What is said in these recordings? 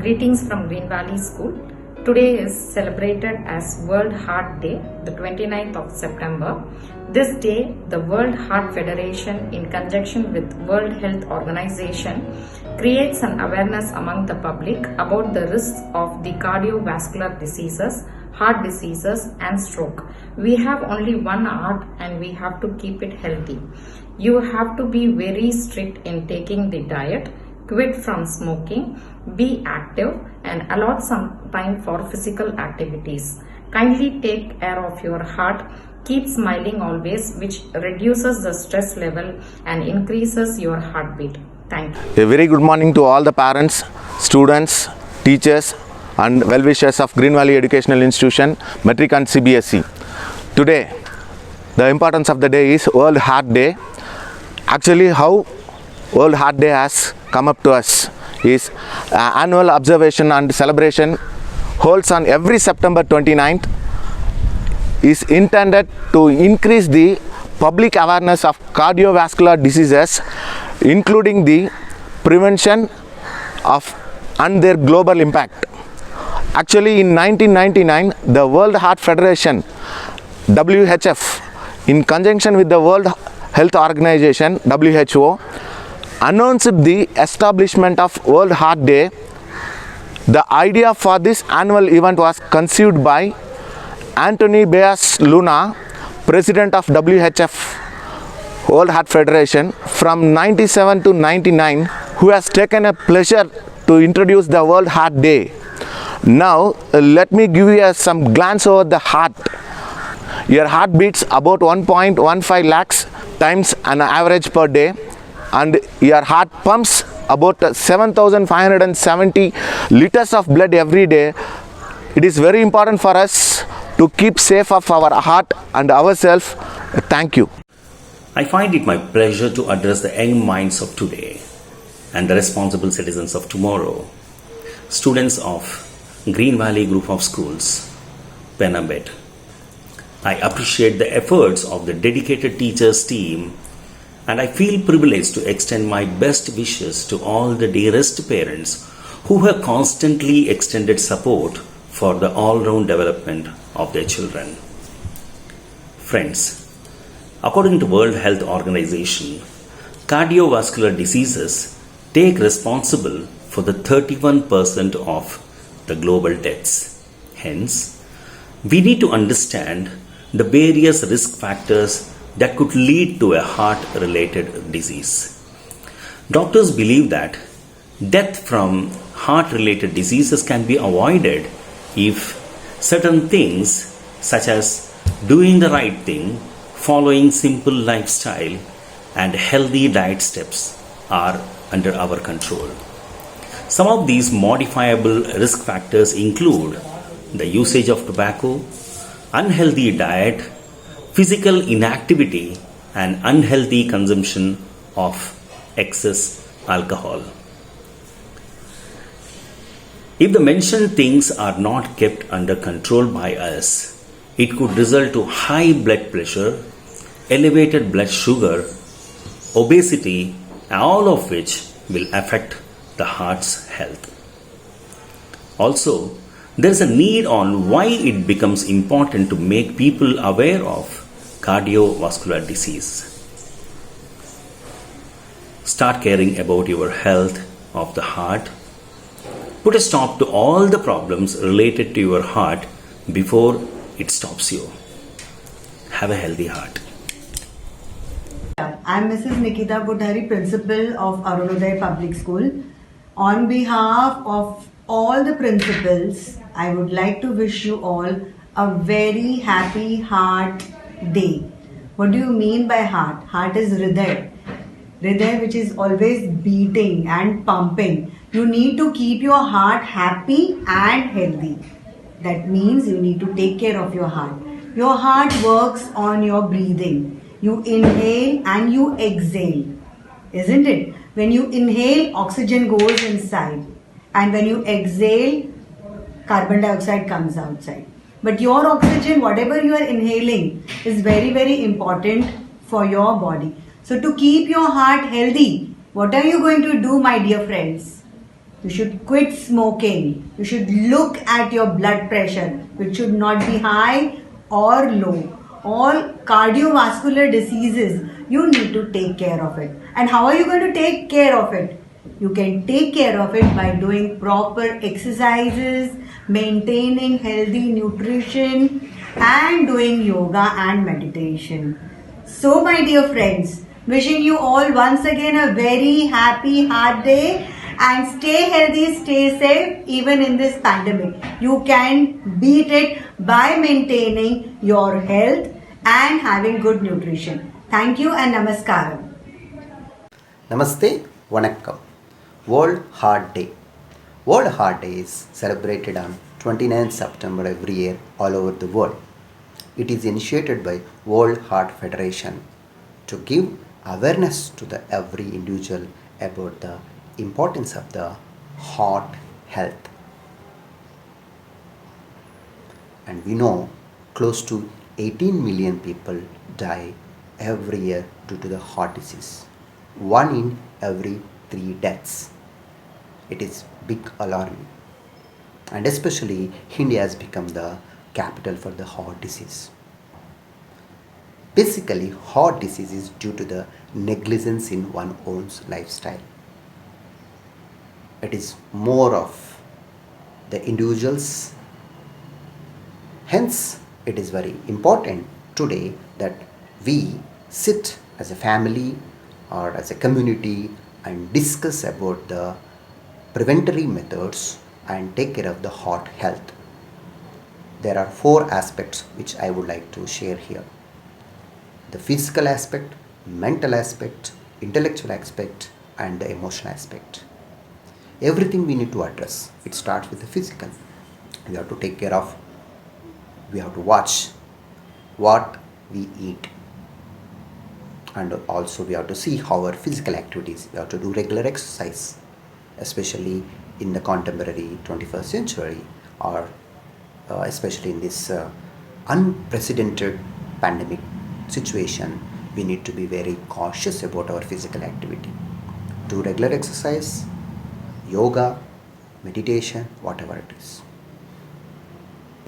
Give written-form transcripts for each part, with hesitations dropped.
Greetings from Green Valley School. Today is celebrated as World Heart Day, the 29th of September. This day, the World Heart Federation, in conjunction with World Health Organization, creates an awareness among the public about the risks of the cardiovascular diseases, heart diseases and stroke. We have only one heart and we have to keep it healthy. You have to be very strict in taking the diet, quit from smoking, be active and allot some time for physical activities. Kindly take care of your heart. Keep smiling always, which reduces the stress level and increases your heartbeat. Thank you. A very good morning to all the parents, students, teachers and well-wishers of Green Valley Educational Institution, Metric and CBSE. Today, the importance of the day is World Heart Day. Actually, how World Heart Day has come up to us is annual observation and celebration holds on every September 29th is intended to increase the public awareness of cardiovascular diseases, including the prevention of and their global impact. Actually, in 1999, the World Heart Federation, WHF, in conjunction with the World Health Organization, WHO, announced the establishment of World Heart Day. The idea for this annual event was conceived by Anthony Bias Luna, President of WHF, World Heart Federation, from 97 to 99, who has taken a pleasure to introduce the World Heart Day. Now, let me give you some glance over the heart. Your heart beats about 1.15 lakhs times an average per day, and your heart pumps about 7,570 liters of blood every day. It is very important for us to keep safe of our heart and ourselves. Thank you. I find it my pleasure to address the young minds of today and the responsible citizens of tomorrow. Students of Green Valley Group of Schools, Penambet. I appreciate the efforts of the dedicated teachers team, and I feel privileged to extend my best wishes to all the dearest parents who have constantly extended support for the all-round development of their children. Friends, according to World Health Organization, cardiovascular diseases take responsible for the 31% of the global deaths. Hence, we need to understand the various risk factors that could lead to a heart-related disease. Doctors believe that death from heart-related diseases can be avoided if certain things such as doing the right thing, following simple lifestyle and healthy diet steps are under our control. Some of these modifiable risk factors include the usage of tobacco, unhealthy diet, physical inactivity, and unhealthy consumption of excess alcohol. If the mentioned things are not kept under control by us, it could result to high blood pressure, elevated blood sugar, obesity, all of which will affect the heart's health. Also, there is a need on why it becomes important to make people aware of cardiovascular disease. Start caring about your health of the heart. Put a stop to all the problems related to your heart before it stops you. Have a healthy heart. I'm Mrs. Nikita Budhari, Principal of Arunodaya Public School. On behalf of all the principals, I would like to wish you all a very happy Heart Day. What do you mean by heart? Heart is Hriday. Hriday, which is always beating and pumping. You need to keep your heart happy and healthy. That means you need to take care of your heart. Your heart works on your breathing. You inhale and you exhale, isn't it? When you inhale, oxygen goes inside, and when you exhale, carbon dioxide comes outside. But your oxygen, whatever you are inhaling, is very, very important for your body. So to keep your heart healthy, what are you going to do, my dear friends? You should quit smoking. You should look at your blood pressure, which should not be high or low. All cardiovascular diseases, you need to take care of it. And how are you going to take care of it? You can take care of it by doing proper exercises, maintaining healthy nutrition, and doing yoga and meditation. So, my dear friends, wishing you all once again a very happy heart day, and stay healthy, stay safe even in this pandemic. You can beat it by maintaining your health and having good nutrition. Thank you and namaskaram. Namaste, Vanakkam. World Heart Day. World Heart Day is celebrated on 29th September every year all over the world. It is initiated by World Heart Federation to give awareness to the every individual about the importance of the heart health. And we know close to 18 million people die every year due to the heart disease. 1 in every 3 deaths. It is big alarming. And especially India has become the capital for the heart disease. Basically, heart disease is due to the negligence in one's own lifestyle. It is more of the individuals. Hence, it is very important today that we sit as a family or as a community and discuss about the preventary methods and take care of the heart health. There are 4 aspects which I would like to share here. The physical aspect, mental aspect, intellectual aspect, and the emotional aspect. Everything we need to address. It starts with the physical. We have to take care of, we have to watch what we eat. And also we have to see how our physical activities. We have to do regular exercise, especially in the contemporary 21st century, or especially in this unprecedented pandemic situation. We need to be very cautious about our physical activity. Do regular exercise, yoga, meditation, whatever it is.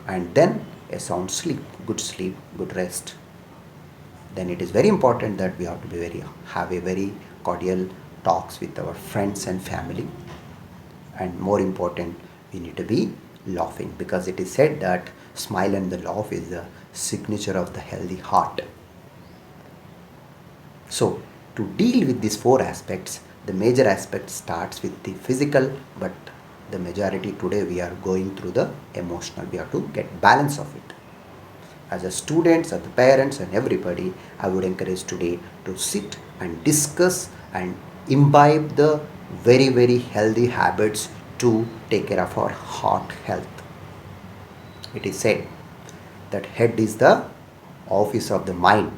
And then a sound sleep, good rest. Then it is very important that we have to have a very cordial talks with our friends and family. And more important, we need to be laughing, because it is said that smile and the laugh is the signature of the healthy heart. So, to deal with these 4 aspects, the major aspect starts with the physical, but the majority today we are going through the emotional. We have to get balance of it. As a students, as the parents and everybody, I would encourage today to sit and discuss and imbibe the very, very healthy habits to take care of our heart health. It is said that head is the office of the mind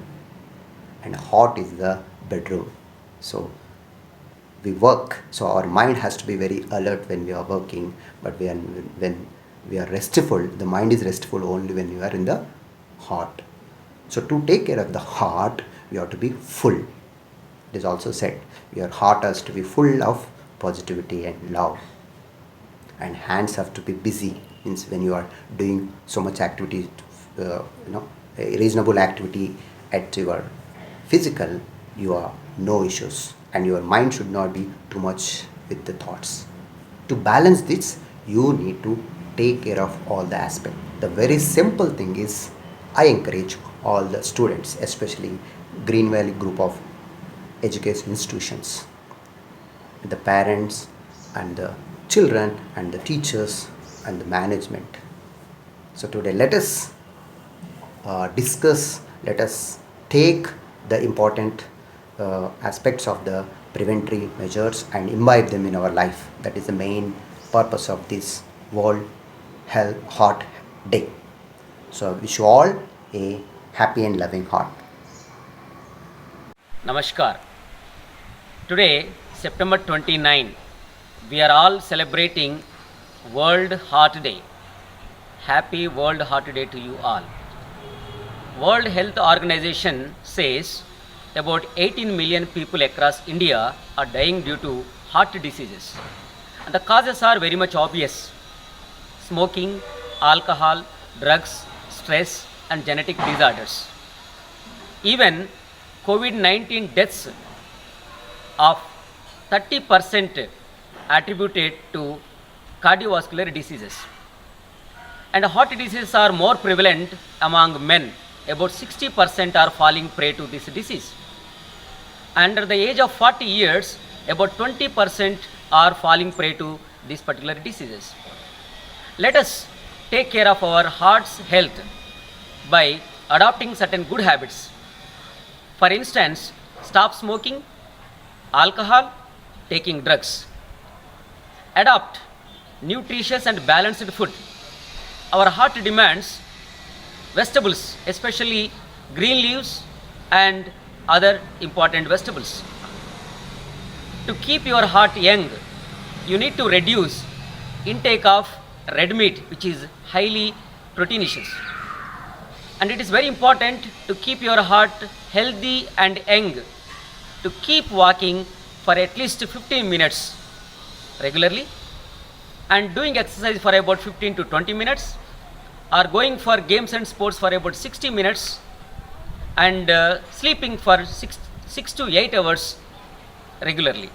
and heart is the bedroom. So we work, so our mind has to be very alert when we are working, but when we are restful, the mind is restful only when you are in the heart. So to take care of the heart, we have to be full. It is also said your heart has to be full of positivity and love, and hands have to be busy. Means when you are doing so much activity, a reasonable activity at your physical, you are no issues, and your mind should not be too much with the thoughts. To balance this, you need to take care of all the aspects. The very simple thing is, I encourage all the students, especially Green Valley group of education institutions, the parents and the children and the teachers and the management. So today let us discuss, let us take the important aspects of the preventary measures and imbibe them in our life. That is the main purpose of this World Heart Day. So I wish you all a happy and loving heart. Namaskar. Today, September 29, we are all celebrating World Heart Day. Happy World Heart Day to you all. World Health Organization says about 18 million people across India are dying due to heart diseases. The causes are very much obvious: smoking, alcohol, drugs, stress, and genetic disorders. Even COVID-19 deaths of 30% attributed to cardiovascular diseases. And heart diseases are more prevalent among men. About 60% are falling prey to this disease. Under the age of 40 years, about 20% are falling prey to these particular diseases. Let us take care of our heart's health by adopting certain good habits. For instance, stop smoking, alcohol, taking drugs. Adopt nutritious and balanced food. Our heart demands vegetables, especially green leaves and other important vegetables. To keep your heart young, you need to reduce intake of red meat, which is highly proteinous. And it is very important to keep your heart healthy and young, to keep walking for at least 15 minutes regularly, and doing exercise for about 15 to 20 minutes, or going for games and sports for about 60 minutes, and sleeping for 6 to 8 hours regularly.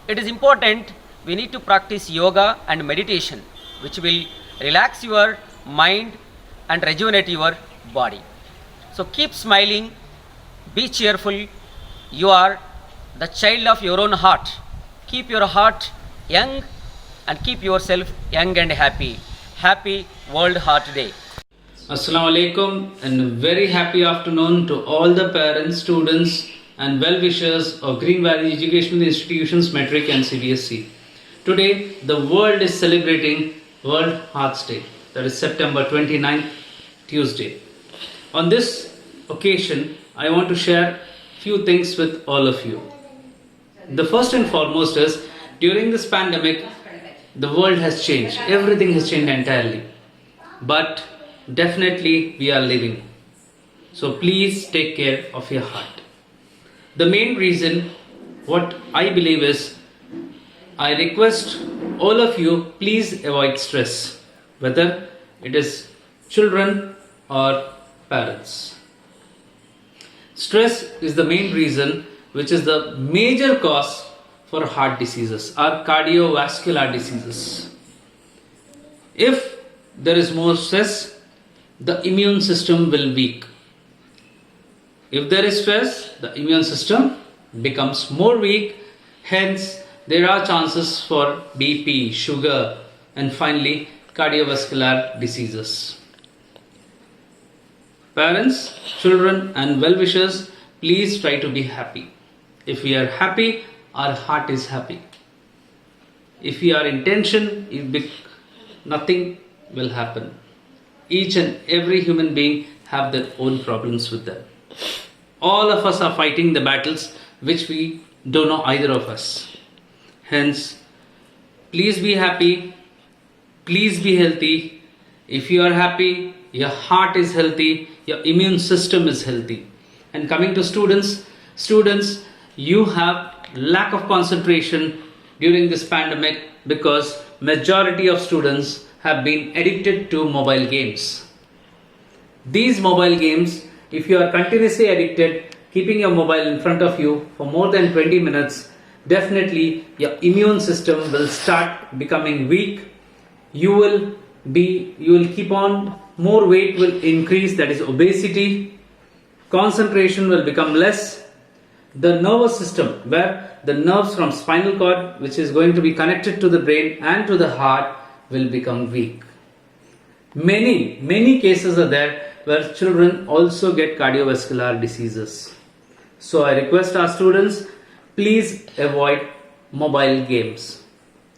It is important we need to practice yoga and meditation, which will relax your mind and rejuvenate your body. So keep smiling, be cheerful. You are the child of your own heart. Keep your heart young and keep yourself young and happy. Happy World Heart Day. Assalamu alaikum and a very happy afternoon to all the parents, students and well-wishers of Green Valley Educational Institutions Metric and CBSE. Today the world is celebrating World Hearts Day, that is September 29th, Tuesday. On this occasion, I want to share few things with all of you. The first and foremost is, during this pandemic, the world has changed. Everything has changed entirely. But definitely we are living. So please take care of your heart. The main reason, what I believe is, I request all of you, please avoid stress, whether it is children or parents. Stress is the main reason, which is the major cause for heart diseases or cardiovascular diseases. If there is more stress, the immune system will weak. If there is stress, the immune system becomes more weak, hence there are chances for BP, sugar, and finally cardiovascular diseases. Parents, children and well-wishers, please try to be happy. If we are happy, our heart is happy. If we are in tension, nothing will happen. Each and every human being have their own problems with them. All of us are fighting the battles which we don't know, either of us. Hence, please be happy, please be healthy. If you are happy, your heart is healthy, your immune system is healthy. And coming to students, you have lack of concentration during this pandemic because majority of students have been addicted to mobile games. These mobile games, if you are continuously addicted, keeping your mobile in front of you for more than 20 minutes, definitely your immune system will start becoming weak. You will keep on, more weight will increase, that is obesity. Concentration will become less. The nervous system, where the nerves from spinal cord, which is going to be connected to the brain and to the heart, will become weak. Many cases are there where children also get cardiovascular diseases. So I request our students, please avoid mobile games.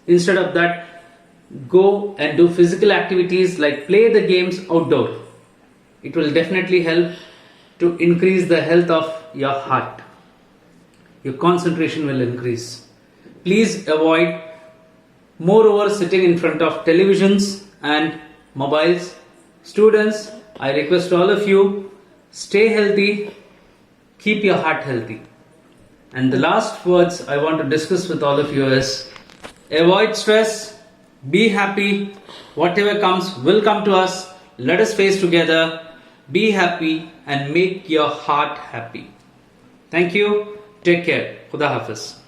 Instead of that, go and do physical activities like play the games outdoor. It will definitely help to increase the health of your heart. Your concentration will increase. Please avoid moreover sitting in front of televisions and mobiles. Students, I request all of you, stay healthy, keep your heart healthy. And the last words I want to discuss with all of you is, Avoid stress. Be happy. Whatever comes will come to us. Let us face together. Be happy and make your heart happy. Thank you. Take care. Khuda Hafiz.